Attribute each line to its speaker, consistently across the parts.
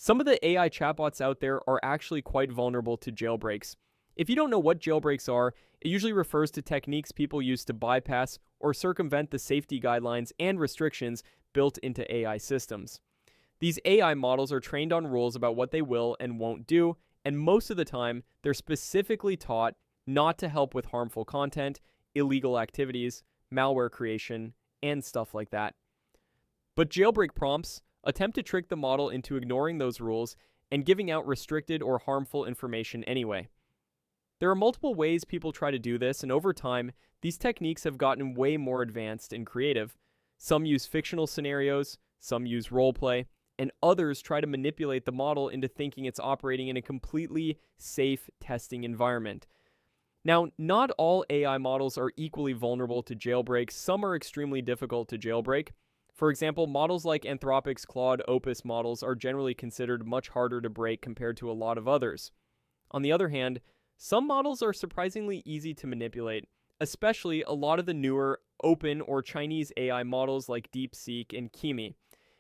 Speaker 1: Some of the AI chatbots out there are actually quite vulnerable to jailbreaks. If you don't know what jailbreaks are, it usually refers to techniques people use to bypass or circumvent the safety guidelines and restrictions built into AI systems. These AI models are trained on rules about what they will and won't do, and most of the time, they're specifically taught not to help with harmful content, illegal activities, malware creation, and stuff like that. But jailbreak prompts attempt to trick the model into ignoring those rules and giving out restricted or harmful information anyway. There are multiple ways people try to do this, and over time, these techniques have gotten way more advanced and creative. Some use fictional scenarios, some use roleplay, and others try to manipulate the model into thinking it's operating in a completely safe testing environment. Now, not all AI models are equally vulnerable to jailbreaks. Some are extremely difficult to jailbreak. For example, models like Anthropic's Claude Opus models are generally considered much harder to break compared to a lot of others. On the other hand, some models are surprisingly easy to manipulate, especially a lot of the newer open or Chinese AI models like DeepSeek and Kimi.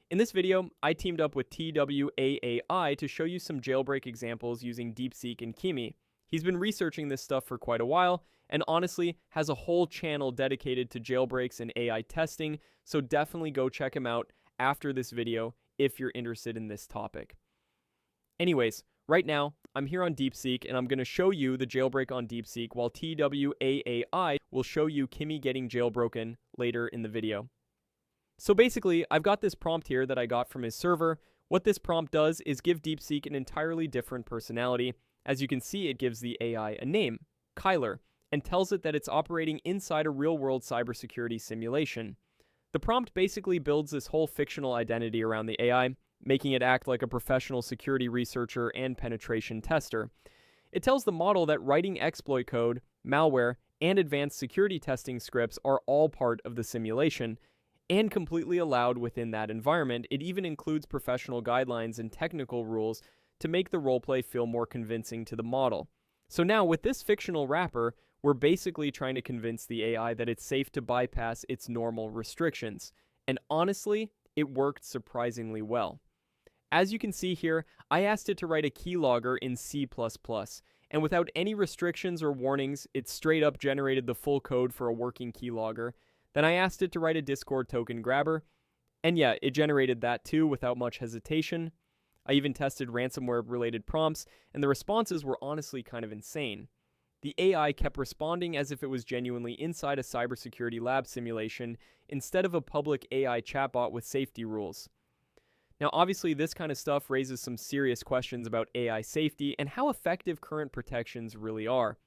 Speaker 1: In this video, I teamed up with TWAAI to show you some jailbreak examples using DeepSeek and Kimi. He's been researching this stuff for quite a while, and honestly has a whole channel dedicated to jailbreaks and AI testing, so definitely go check him out after this video if you're interested in this topic. Anyways, right now, I'm here on DeepSeek, and I'm going to show you the jailbreak on DeepSeek, while TWAAI will show you Kimi getting jailbroken later in the video. So basically, I've got this prompt here that I got from his server. What this prompt does is give DeepSeek an entirely different personality. As you can see, it gives the AI a name, Kyler, and tells it that it's operating inside a real-world cybersecurity simulation. The prompt basically builds this whole fictional identity around the AI, making it act like a professional security researcher and penetration tester. It tells the model that writing exploit code, malware, and advanced security testing scripts are all part of the simulation, and completely allowed within that environment. It even includes professional guidelines and technical rules to make the roleplay feel more convincing to the model. So now, with this fictional wrapper, we're basically trying to convince the AI that it's safe to bypass its normal restrictions. And honestly, it worked surprisingly well. As you can see here, I asked it to write a keylogger in C++, and without any restrictions or warnings, it straight up generated the full code for a working keylogger. Then I asked it to write a Discord token grabber, and yeah, it generated that too without much hesitation. I even tested ransomware-related prompts, and the responses were honestly kind of insane. The AI kept responding as if it was genuinely inside a cybersecurity lab simulation instead of a public AI chatbot with safety rules. Now, obviously, this kind of stuff raises some serious questions about AI safety and how effective current protections really are.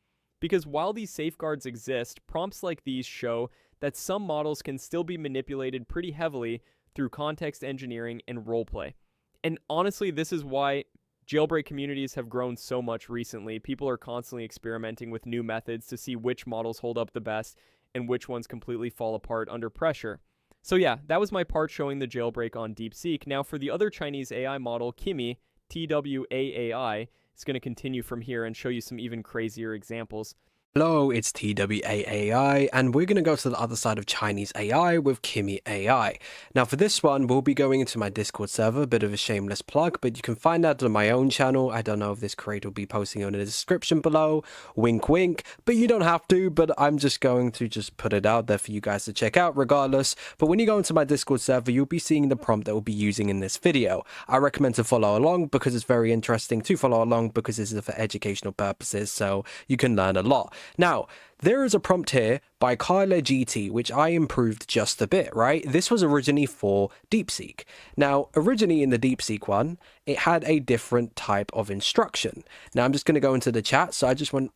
Speaker 1: Because while these safeguards exist, prompts like these show that some models can still be manipulated pretty heavily through context engineering and roleplay. And honestly, this is why jailbreak communities have grown so much recently. People are constantly experimenting with new methods to see which models hold up the best and which ones completely fall apart under pressure. So yeah, that was my part showing the jailbreak on DeepSeek. Now for the other Chinese AI model, Kimi, TWAAI, is going to continue from here and show you some even crazier examples.
Speaker 2: Hello, it's TWAAI, and we're going to go to the other side of Chinese AI with Kimi AI. Now for this one, we'll be going into my Discord server, a bit of a shameless plug, but you can find that on my own channel. I don't know if this creator will be posting it in the description below, wink wink, but you don't have to, but I'm just going to put it out there for you guys to check out regardless. But when you go into my Discord server, you'll be seeing the prompt that we'll be using in this video. I recommend to follow along because it's very interesting to follow along because this is for educational purposes, so you can learn a lot. Now, there is a prompt here by Kyler GT, which I improved just a bit, right? This was originally for DeepSeek. Now, originally in the DeepSeek one, it had a different type of instruction. Now, I'm just going to go into the chat, so I just want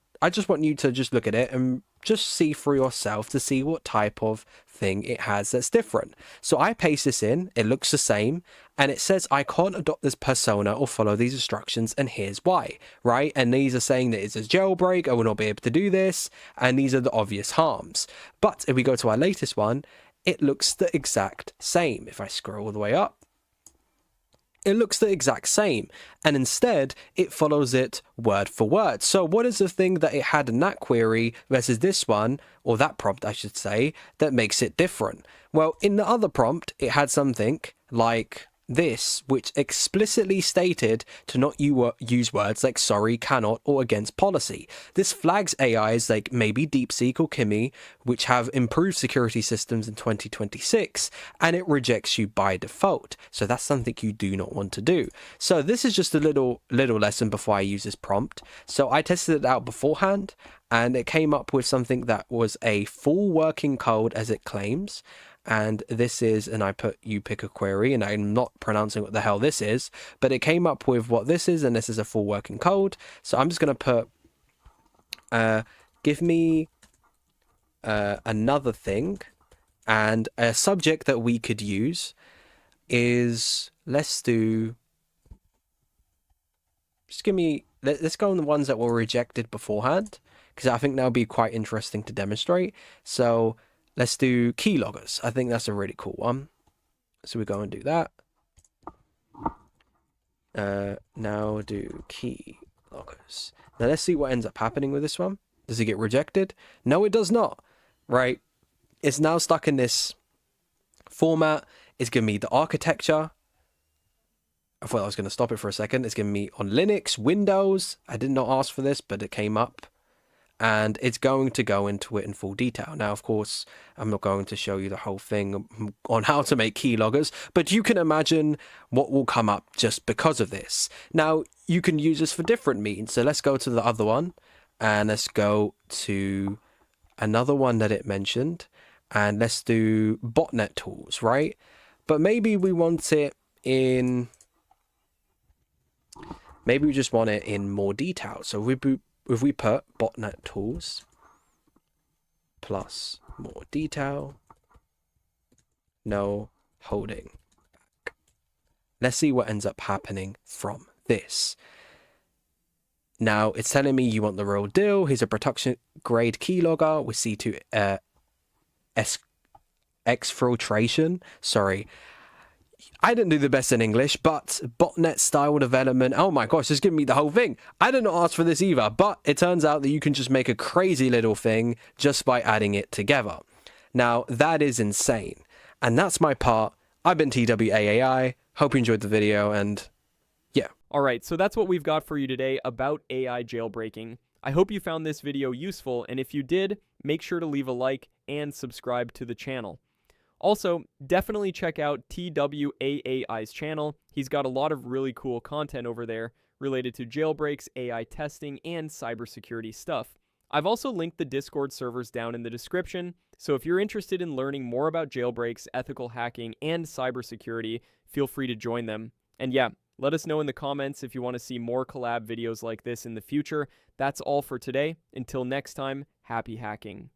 Speaker 2: you to just look at it and just see for yourself to see what type of thing it has that's different. So I paste this in, it looks the same, and it says I can't adopt this persona or follow these instructions, and here's why, right? And these are saying that it's a jailbreak, I will not be able to do this, and these are the obvious harms. But if we go to our latest one, it looks the exact same. If I scroll all the way up, it looks the exact same, and instead it follows it word for word. So what is the thing that it had in that query versus this one, or that prompt I should say, that makes it different? Well, in the other prompt it had something like this, which explicitly stated to not use words like sorry, cannot, or against policy. This flags AIs like maybe DeepSeek or Kimi, which have improved security systems in 2026, and it rejects you by default. So that's something you do not want to do. So this is just a little lesson before I use this prompt. So I tested it out beforehand, and it came up with something that was a full working code as it claims. And this is, and I put you pick a query, and I'm not pronouncing what the hell this is, but it came up with what this is, and this is a full working code. So I'm just going to put, give me another thing, and a subject that we could use is, let's go on the ones that were rejected beforehand, because I think that would be quite interesting to demonstrate. So let's do keyloggers. I think that's a really cool one. So we go and do that. Now do keyloggers. Now let's see what ends up happening with this one. Does it get rejected? No, it does not. Right? It's now stuck in this format. It's giving me the architecture. I thought I was going to stop it for a second. It's giving me on Linux, Windows. I did not ask for this, but it came up. And it's going to go into it in full detail. Now, of course, I'm not going to show you the whole thing on how to make keyloggers, but you can imagine what will come up just because of this. Now, you can use this for different means. So let's go to the other one, and let's go to another one that it mentioned, and let's do botnet tools, right? But maybe we want it in, maybe we just want it in more detail. So if we put botnet tools plus more detail, no holding back. Let's see what ends up happening from this. Now it's telling me you want the real deal. Here's a production grade keylogger with C2 exfiltration. Sorry, I didn't do the best in English, but botnet style development. Oh my gosh, it's giving me the whole thing. I didn't ask for this either, but it turns out that you can just make a crazy little thing just by adding it together. Now, that is insane. And that's my part. I've been TWAAI. Hope you enjoyed the video, and yeah.
Speaker 1: Alright, so that's what we've got for you today about AI jailbreaking. I hope you found this video useful, and if you did, make sure to leave a like and subscribe to the channel. Also, definitely check out TWAAI's channel. He's got a lot of really cool content over there related to jailbreaks, AI testing, and cybersecurity stuff. I've also linked the Discord servers down in the description, so if you're interested in learning more about jailbreaks, ethical hacking, and cybersecurity, feel free to join them. And yeah, let us know in the comments if you want to see more collab videos like this in the future. That's all for today. Until next time, happy hacking.